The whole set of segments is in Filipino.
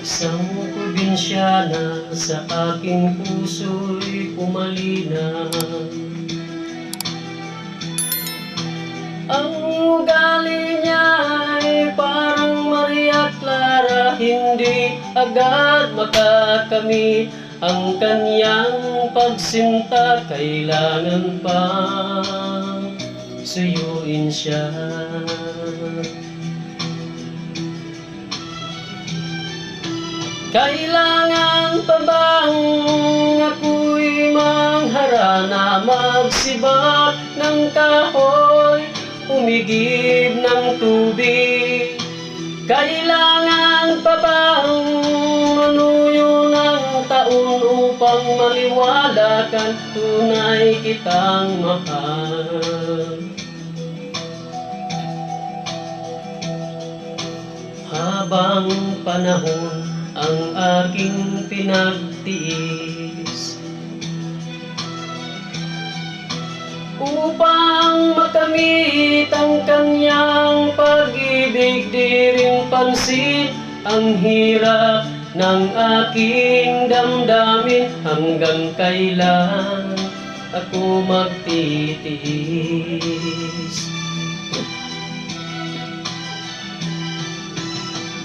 Isang probinsyana sa aking puso'y pumalina. Ang ugali niya ay parang Maria Clara, hindi agad makakamit ang kanyang pagsinta. Kailangan pa suyuin siya. Kailangan pa bang ako'y mangharana, magsibak ng kahoy, umigib ng tubig? Kailangan pa bang manuyo ng taon upang maliwalagan tunay kitang mahal? Habang panahon ang aking pinagtiis upang makamit ang kanyang pag-ibig, di rin pansin ang hirap ng aking damdamin. Hanggang kailan ako magtitiis?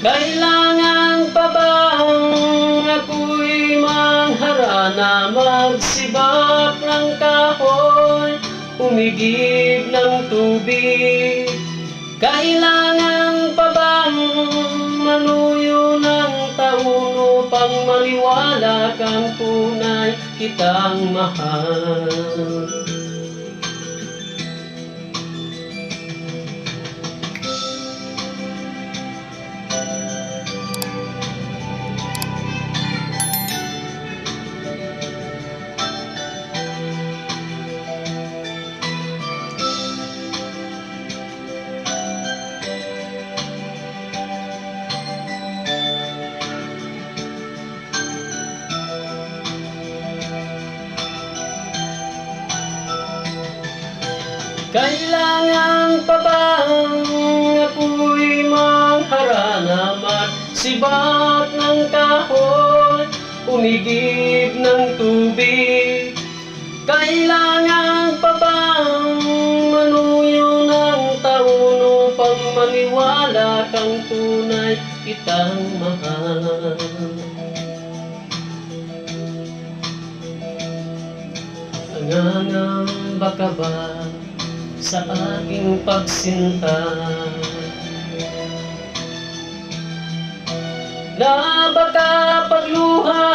Kailangan pa bang ako'y mangharana, magsibak ng kahoy, umigib ng tubig? Kailangan pa bang manuyo ng taon upang maliwala kang tunay kitang mahal? Kailangan pa bang ako'y mangharana, magsibak ng kahoy, umigib ng tubig? Kailangan pa bang manuyo ng taon upang maniwala kang tunay kitang mahal? Nangangamba ka ba sa aking pagsinta? Na baka pagluha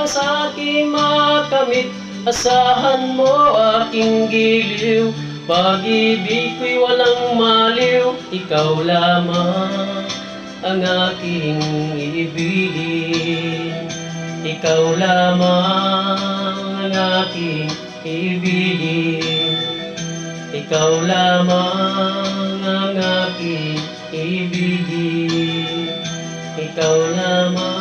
sa aking makamit, asahan mo aking giliw. Pag-ibig ko'y walang maliw, ikaw lamang ang aking ibigin. Ikaw lamang ang aking ibigin. Ikaw lamang ang aking ibigin. Ikaw lamang